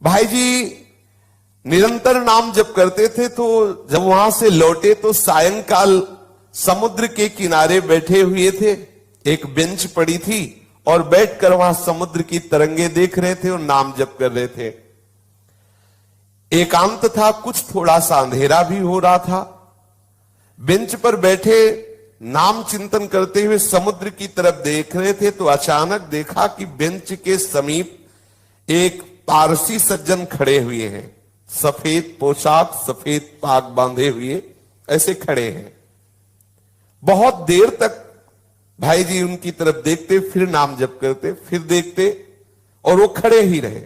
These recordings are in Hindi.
भाई जी निरंतर नाम जप करते थे, तो जब वहां से लौटे तो सायंकाल समुद्र के किनारे बैठे हुए थे। एक बेंच पड़ी थी और बैठकर वहां समुद्र की तरंगे देख रहे थे और नाम जप कर रहे थे। एकांत था, कुछ थोड़ा सा अंधेरा भी हो रहा था। बेंच पर बैठे नाम चिंतन करते हुए समुद्र की तरफ देख रहे थे तो अचानक देखा कि बेंच के समीप एक पारसी सज्जन खड़े हुए हैं। सफेद पोशाक, सफेद पाग बांधे हुए ऐसे खड़े हैं। बहुत देर तक भाई जी उनकी तरफ देखते, फिर नाम जप करते, फिर देखते और वो खड़े ही रहे।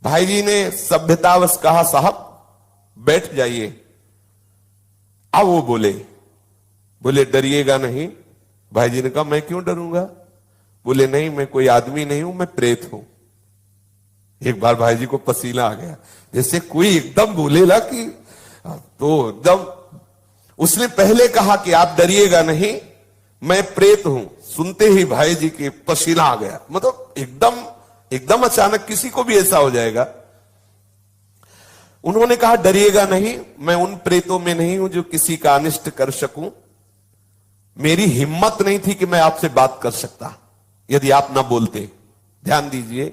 भाई जी ने सभ्यतावश कहा, साहब बैठ जाइए। अब वो बोले डरिएगा नहीं। भाई जी ने कहा, मैं क्यों डरूंगा? बोले नहीं, मैं कोई आदमी नहीं हूं, मैं प्रेत हूं। एक बार भाई जी को पसीना आ गया, जैसे कोई एकदम बोलेला कि तो एकदम। उसने पहले कहा कि आप डरिएगा नहीं, मैं प्रेत हूं। सुनते ही भाई जी के पसीना आ गया। मतलब एकदम अचानक किसी को भी ऐसा हो जाएगा। उन्होंने कहा, डरिएगा नहीं, मैं उन प्रेतों में नहीं हूं जो किसी का अनिष्ट कर सकूं। मेरी हिम्मत नहीं थी कि मैं आपसे बात कर सकता यदि आप ना बोलते। ध्यान दीजिए,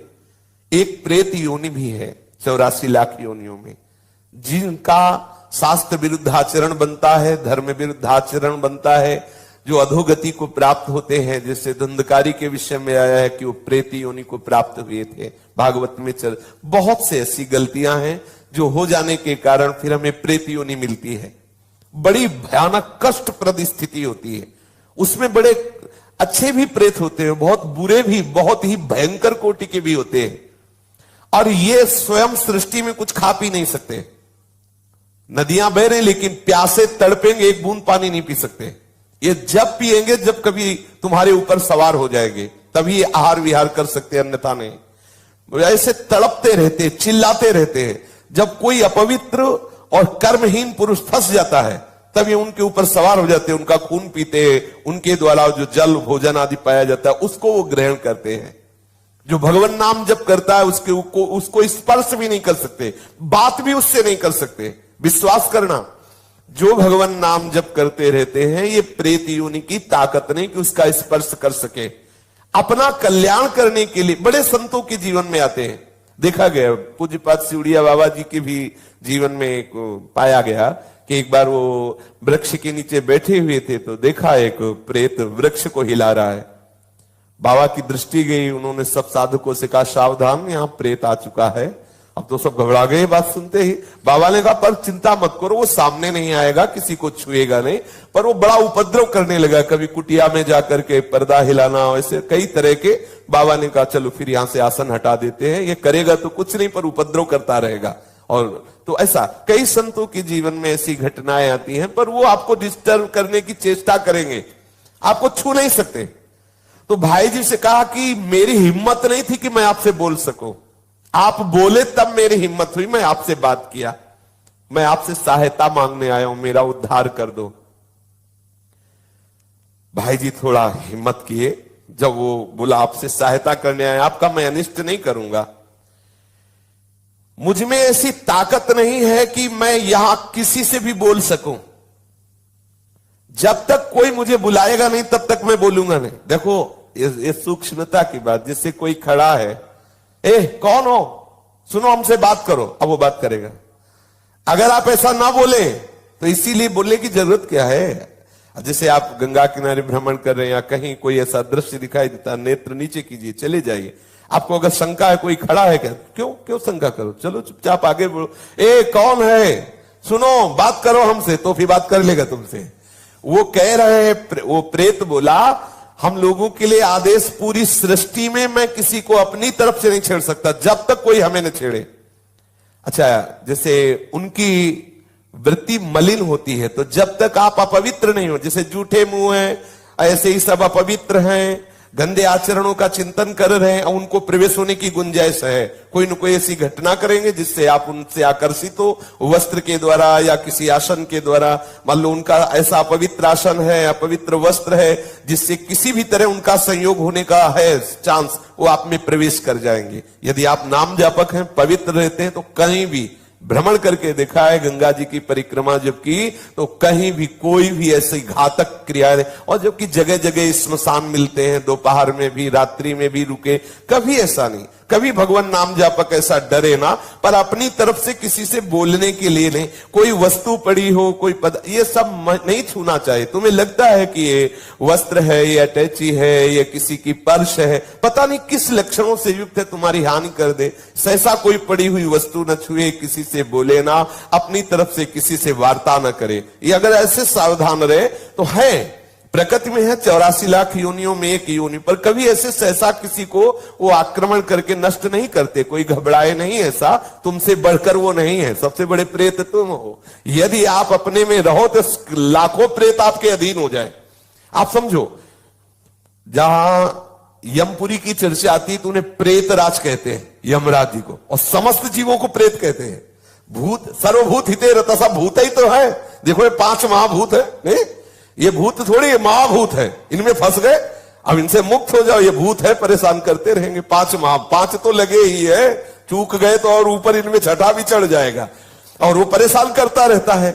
एक प्रेत योनि भी है 84 लाख योनियों में, जिनका शास्त्र विरुद्ध आचरण बनता है, धर्म विरुद्ध आचरण बनता है, जो अधोगति को प्राप्त होते हैं। जैसे धुंधकारी के विषय में आया है कि वो प्रेत योनि को प्राप्त हुए थे, भागवत में बहुत से ऐसी गलतियां हैं जो हो जाने के कारण फिर हमें प्रेत योनि मिलती है। बड़ी भयानक कष्टप्रद स्थिति होती है। उसमें बड़े अच्छे भी प्रेत होते हैं, बहुत बुरे भी, बहुत ही भयंकर कोटि के भी होते हैं। और ये स्वयं सृष्टि में कुछ खा पी नहीं सकते। नदियां बह रही लेकिन प्यासे तड़पेंगे, एक बूंद पानी नहीं पी सकते। ये जब पिएंगे जब कभी तुम्हारे ऊपर सवार हो जाएंगे, तभी ये आहार विहार कर सकते, अन्यथा नहीं। ऐसे तड़पते रहते, चिल्लाते रहते हैं। जब कोई अपवित्र और कर्महीन पुरुष फंस जाता है तब ये उनके ऊपर सवार हो जाते हैं, उनका खून पीते हैं, उनके द्वारा जो जल भोजन आदि पाया जाता है उसको वो ग्रहण करते हैं। जो भगवान नाम जप करता है उसको स्पर्श भी नहीं कर सकते, बात भी उससे नहीं कर सकते। विश्वास करना, जो भगवान नाम जप करते रहते हैं, ये प्रेत योनि की ताकत नहीं कि उसका स्पर्श कर सके। अपना कल्याण करने के लिए बड़े संतों के जीवन में आते हैं। देखा गया पूज्यपाद सिउड़िया बाबा जी के भी जीवन में पाया गया कि एक बार वो वृक्ष के नीचे बैठे हुए थे तो देखा एक प्रेत वृक्ष को हिला रहा है। बाबा की दृष्टि गई, उन्होंने सब साधकों से कहा, सावधान, यहां प्रेत आ चुका है। अब तो सब घबरा गए बात सुनते ही। बाबा ने कहा, पर चिंता मत करो, वो सामने नहीं आएगा, किसी को छुएगा नहीं। पर वो बड़ा उपद्रव करने लगा, कभी कुटिया में जाकर के पर्दा हिलाना, ऐसे कई तरह के। बाबा ने कहा, चलो फिर यहां से आसन हटा देते हैं, ये करेगा तो कुछ नहीं पर उपद्रव करता रहेगा। और तो ऐसा कई संतों के जीवन में ऐसी घटनाएं आती हैं, पर वो आपको डिस्टर्ब करने की चेष्टा करेंगे, आपको छू नहीं सकते। तो भाई जी से कहा कि मेरी हिम्मत नहीं थी कि मैं आपसे बोल सकूं, आप बोले तब मेरी हिम्मत हुई, मैं आपसे बात किया। मैं आपसे सहायता मांगने आया हूं, मेरा उद्धार कर दो। भाई जी थोड़ा हिम्मत किए, जब वो बोला आपसे सहायता करने आया, आपका मैं अनिष्ट नहीं करूंगा। मुझ में ऐसी ताकत नहीं है कि मैं यहां किसी से भी बोल सकूं। जब तक कोई मुझे बुलाएगा नहीं तब तक मैं बोलूंगा नहीं। देखो ये सूक्ष्मता की बात। जैसे कोई खड़ा है, ए कौन हो, सुनो हमसे बात करो, अब वो बात करेगा। अगर आप ऐसा ना बोले तो इसीलिए बोलने की जरूरत क्या है। जैसे आप गंगा किनारे भ्रमण कर रहे हैं या कहीं कोई ऐसा दृश्य दिखाई देता, नेत्र नीचे कीजिए, चले जाइए। आपको अगर शंका है कोई खड़ा है क्या, क्यों शंका करो, चलो चुपचाप आगे बढ़ो। ए कौन है, सुनो बात करो हमसे, तो फिर बात कर लेगा तुमसे। वो कह रहे हैं, वो प्रेत बोला, हम लोगों के लिए आदेश, पूरी सृष्टि में मैं किसी को अपनी तरफ से नहीं छेड़ सकता जब तक कोई हमें न छेड़े। अच्छा, जैसे उनकी वृत्ति मलिन होती है, तो जब तक आप अपवित्र नहीं हो, जैसे जूठे मुंह हैं, ऐसे ही सब अपवित्र हैं। गंदे आचरणों का चिंतन कर रहे हैं, उनको प्रवेश होने की गुंजाइश है। कोई न कोई ऐसी घटना करेंगे जिससे आप उनसे आकर्षित हो, वस्त्र के द्वारा या किसी आसन के द्वारा। मान लो उनका ऐसा अपवित्र आसन है, अपवित्र वस्त्र है, जिससे किसी भी तरह उनका संयोग होने का है चांस, वो आप में प्रवेश कर जाएंगे। यदि आप नाम जापक हैं, पवित्र रहते हैं, तो कहीं भी भ्रमण करके देखा है, गंगा जी की परिक्रमा जब की तो कहीं भी कोई भी ऐसी घातक क्रिया नहीं। और जबकि जगह जगह स्मशान मिलते हैं, दोपहर में भी रात्रि में भी रुके, कभी ऐसा नहीं। कभी भगवान नाम जापक ऐसा डरे ना, पर अपनी तरफ से किसी से बोलने के लिए नहीं। कोई वस्तु पड़ी हो, कोई पद, ये सब नहीं छूना चाहिए। तुम्हें लगता है कि ये वस्त्र है, ये अटैची है, ये किसी की पर्स है, पता नहीं किस लक्षणों से युक्त है, तुम्हारी हानि कर दे, ऐसा कोई पड़ी हुई वस्तु न छुए, किसी से बोले ना, अपनी तरफ से किसी से वार्ता न करे। ये अगर ऐसे सावधान रहे तो है। प्रकृति में है 84 लाख योनियों में एक योनि, पर कभी ऐसे सहसा किसी को वो आक्रमण करके नष्ट नहीं करते। कोई घबराए नहीं, ऐसा तुमसे बढ़कर वो नहीं है। सबसे बड़े प्रेत तुम हो। यदि आप अपने में रहो तो लाखों प्रेत आपके अधीन हो जाए। आप समझो, जहां यमपुरी की चर्चा आती है तो उन्हें प्रेत राज कहते हैं, यमराज जी को, और समस्त जीवों को प्रेत कहते हैं। भूत सर्वभूत हिते रतसा, भूत ही तो है। देखो ये 5 महाभूत है, नहीं ये भूत थोड़ी, ये महाभूत है। इनमें फंस गए, अब इनसे मुक्त हो जाओ। ये भूत है, परेशान करते रहेंगे। 5 तो लगे ही है, चूक गए तो और ऊपर इनमें छठा भी चढ़ जाएगा, और वो परेशान करता रहता है।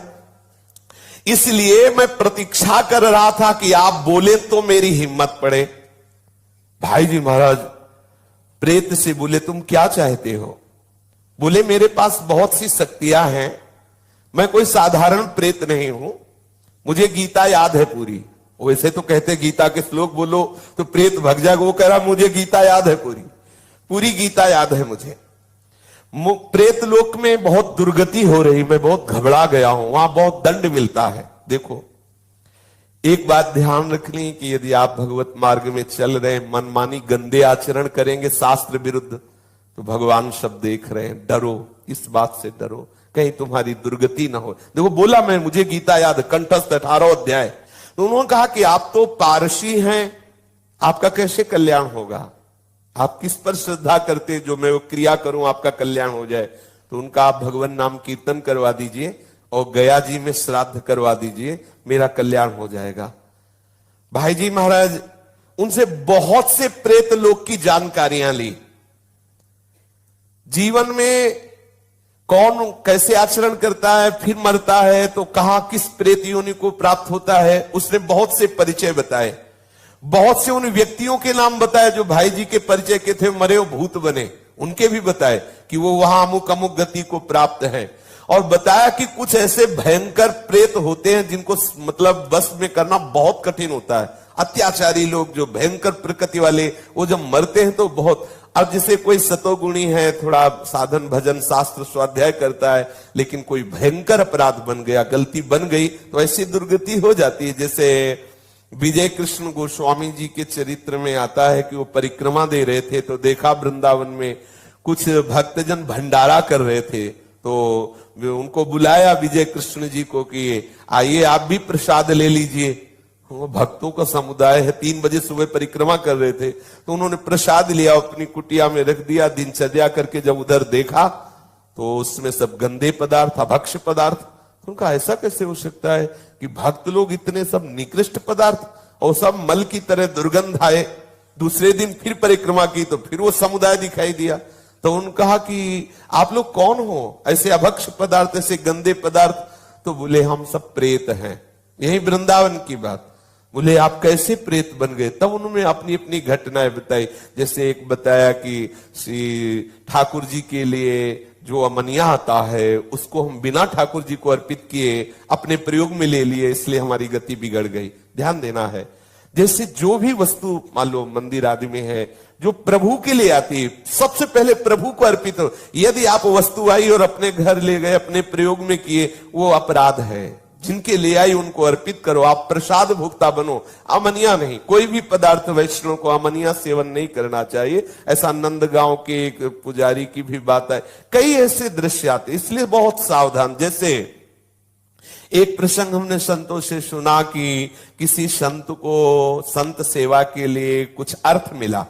इसलिए मैं प्रतीक्षा कर रहा था कि आप बोले तो मेरी हिम्मत पड़े। भाई जी महाराज प्रेत से बोले, तुम क्या चाहते हो? बोले, मेरे पास बहुत सी शक्तियां हैं, मैं कोई साधारण प्रेत नहीं हूं, मुझे गीता याद है पूरी। वैसे तो कहते गीता के श्लोक बोलो तो प्रेत भग जाएगा, वो कह रहा मुझे गीता याद है पूरी, पूरी गीता याद है मुझे। प्रेत लोक में बहुत दुर्गति हो रही, मैं बहुत घबरा गया हूं, वहां बहुत दंड मिलता है। देखो एक बात ध्यान रखनी कि यदि आप भगवत मार्ग में चल रहे हैं, मनमानी गंदे आचरण करेंगे शास्त्र विरुद्ध, तो भगवान सब देख रहे हैं। डरो, इस बात से डरो कहीं तुम्हारी दुर्गति ना हो। देखो बोला मैं, मुझे गीता याद, कंठस्थ 18 अध्याय। तो उन्होंने कहा कि आप तो पारसी हैं, आपका कैसे कल्याण होगा? आप किस पर श्रद्धा करते जो मैं वो क्रिया करूं आपका कल्याण हो जाए? तो उनका आप भगवान नाम कीर्तन करवा दीजिए और गया जी में श्राद्ध करवा दीजिए, मेरा कल्याण हो जाएगा। भाई जी महाराज उनसे बहुत से प्रेत लोक की जानकारियां ली। जीवन में कौन कैसे आचरण करता है, फिर मरता है तो कहां किस प्रेत योनि को प्राप्त होता है, उसने बहुत से परिचय बताए। बहुत से उन व्यक्तियों के नाम बताए जो भाई जी के परिचय के थे, मरे वो भूत बने, उनके भी बताए कि वो वहां अमुक अमुक गति को प्राप्त है। और बताया कि कुछ ऐसे भयंकर प्रेत होते हैं जिनको मतलब बस में करना बहुत कठिन होता है। अत्याचारी लोग जो भयंकर प्रकृति वाले, वो जब मरते हैं तो बहुत। अब जैसे कोई सतोगुणी है, थोड़ा साधन भजन शास्त्र स्वाध्याय करता है, लेकिन कोई भयंकर अपराध बन गया, गलती बन गई, तो ऐसी दुर्गति हो जाती है। जैसे विजय कृष्ण गोस्वामी जी के चरित्र में आता है कि वो परिक्रमा दे रहे थे, तो देखा वृंदावन में कुछ भक्तजन भंडारा कर रहे थे, तो उनको बुलाया विजय कृष्ण जी को कि आइए आप भी प्रसाद ले लीजिए। वो भक्तों का समुदाय है, 3 बजे सुबह परिक्रमा कर रहे थे, तो उन्होंने प्रसाद लिया, अपनी कुटिया में रख दिया। दिनचर्या करके जब उधर देखा तो उसमें सब गंदे पदार्थ, अभक्ष्य पदार्थ। तो उनका ऐसा कैसे हो सकता है कि भक्त लोग इतने सब निकृष्ट पदार्थ, और सब मल की तरह दुर्गंध आए। दूसरे दिन फिर परिक्रमा की तो फिर वो समुदाय दिखाई दिया। तो उन्होंने कहा कि आप लोग कौन हो, ऐसे अभक्ष्य पदार्थ, ऐसे गंदे पदार्थ? तो बोले हम सब प्रेत हैं। यही वृंदावन की बात। बोले आप कैसे प्रेत बन गए? तब उन्होंने अपनी अपनी घटनाएं बताई। जैसे एक बताया कि श्री ठाकुर जी के लिए जो अमनिया आता है उसको हम बिना ठाकुर जी को अर्पित किए अपने प्रयोग में ले लिए, इसलिए हमारी गति बिगड़ गई। ध्यान देना है, जैसे जो भी वस्तु मान लो मंदिर आदि में है जो प्रभु के लिए आती है, सबसे पहले प्रभु को अर्पित हो। यदि आप वस्तु आई और अपने घर ले गए, अपने प्रयोग में किए, वो अपराध है। जिनके ले आई उनको अर्पित करो, आप प्रसाद भुगता बनो, अमनिया नहीं। कोई भी पदार्थ वैष्णव को अमनिया सेवन नहीं करना चाहिए। ऐसा नंदगांव के एक पुजारी की भी बात है। कई ऐसे दृश्य आते, इसलिए बहुत सावधान। जैसे एक प्रसंग हमने संतों से सुना कि किसी संत को संत सेवा के लिए कुछ अर्थ मिला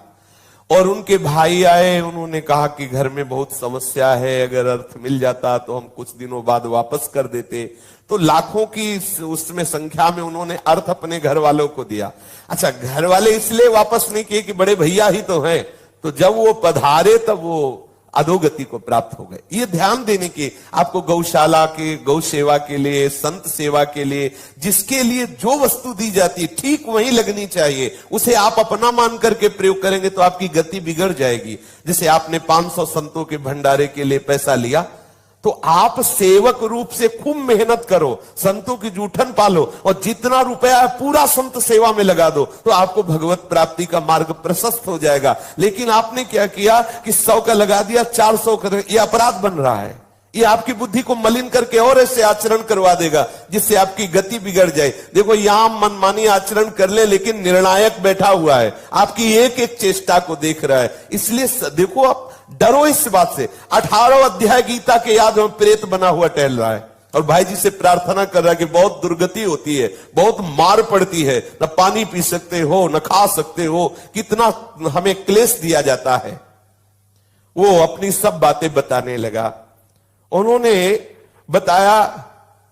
और उनके भाई आए, उन्होंने कहा कि घर में बहुत समस्या है, अगर अर्थ मिल जाता तो हम कुछ दिनों बाद वापस कर देते। तो लाखों की उसमें संख्या में उन्होंने अर्थ अपने घर वालों को दिया। अच्छा, घर वाले इसलिए वापस नहीं किए कि बड़े भैया ही तो हैं, तो जब वो पधारे तब वो अधोगति को प्राप्त हो गए। ये ध्यान देने की, आपको गौशाला के, गौ सेवा के लिए, संत सेवा के लिए, जिसके लिए जो वस्तु दी जाती है ठीक वही लगनी चाहिए। उसे आप अपना मान करके प्रयोग करेंगे तो आपकी गति बिगड़ जाएगी। जैसे आपने 500 संतों के भंडारे के लिए पैसा लिया, तो आप सेवक रूप से खूब मेहनत करो, संतों की जूठन पालो और जितना रुपया है पूरा संत सेवा में लगा दो, तो आपको भगवत प्राप्ति का मार्ग प्रशस्त हो जाएगा। लेकिन आपने क्या किया कि 100 का लगा दिया, 400 का, ये अपराध बन रहा है। ये आपकी बुद्धि को मलिन करके और ऐसे आचरण करवा देगा जिससे आपकी गति बिगड़ जाए। देखो, यहां मनमानी आचरण कर ले, लेकिन निर्णायक बैठा हुआ है, आपकी एक एक चेष्टा को देख रहा है। इसलिए देखो, आप डरो इस बात से। 18 अध्याय गीता के याद में प्रेत बना हुआ टहल रहा है और भाई जी से प्रार्थना कर रहा है कि बहुत दुर्गति होती है, बहुत मार पड़ती है, न पानी पी सकते हो, न खा सकते हो, कितना हमें क्लेश दिया जाता है। वो अपनी सब बातें बताने लगा। उन्होंने बताया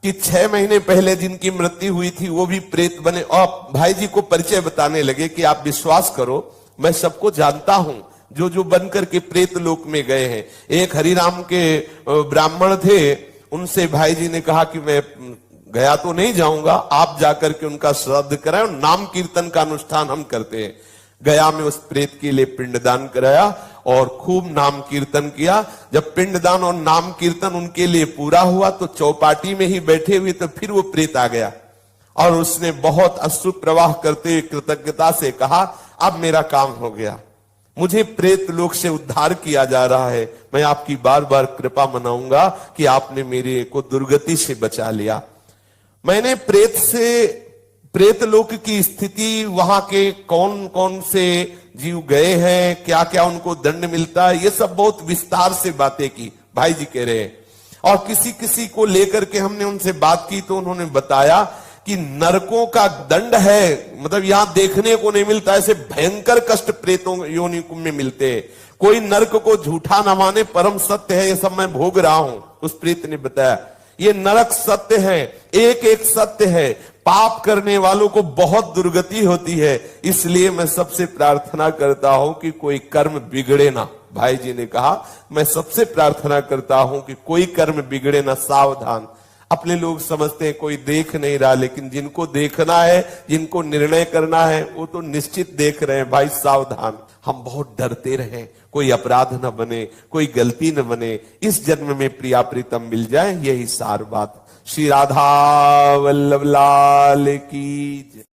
कि 6 महीने पहले जिनकी मृत्यु हुई थी वो भी प्रेत बने, और भाई जी को परिचय बताने लगे कि आप विश्वास करो, मैं सबको जानता हूं जो जो बनकर के प्रेत लोक में गए हैं। एक हरिराम के ब्राह्मण थे, उनसे भाई जी ने कहा कि मैं गया तो नहीं जाऊंगा, आप जाकर के उनका श्राद्ध कराएं और नाम कीर्तन का अनुष्ठान हम करते हैं। गया में उस प्रेत के लिए पिंडदान कराया और खूब नाम कीर्तन किया। जब पिंडदान और नाम कीर्तन उनके लिए पूरा हुआ तो चौपाटी में ही बैठे हुए तो फिर वो प्रेत आ गया और उसने बहुत अश्रु प्रवाह करते हुए कृतज्ञता से कहा, अब मेरा काम हो गया, मुझे प्रेत लोक से उद्धार किया जा रहा है, मैं आपकी बार बार कृपा मनाऊंगा कि आपने मेरे को दुर्गति से बचा लिया। मैंने प्रेत लोक की स्थिति, वहां के कौन कौन से जीव गए हैं, क्या क्या उनको दंड मिलता है, ये सब बहुत विस्तार से बातें की, भाई जी कह रहे हैं। और किसी किसी को लेकर के हमने उनसे बात की तो उन्होंने बताया कि नरकों का दंड है, मतलब यहां देखने को नहीं मिलता, ऐसे भयंकर कष्ट प्रेतों योनि में मिलते हैं। कोई नरक को झूठा न माने, परम सत्य है, ये सब मैं भोग रहा हूं। उस प्रेत ने बताया ये नरक सत्य है, एक एक सत्य है, पाप करने वालों को बहुत दुर्गति होती है। इसलिए मैं सबसे प्रार्थना करता हूं कि कोई कर्म बिगड़े ना। भाई जी ने कहा, मैं सबसे प्रार्थना करता हूं कि कोई कर्म बिगड़े ना, सावधान। अपने लोग समझते हैं कोई देख नहीं रहा, लेकिन जिनको देखना है, जिनको निर्णय करना है, वो तो निश्चित देख रहे हैं। भाई सावधान, हम बहुत डरते रहे, कोई अपराध न बने, कोई गलती न बने, इस जन्म में प्रिया प्रीतम मिल जाए, यही सार बात। श्री राधा वल्लभ लाल की जय।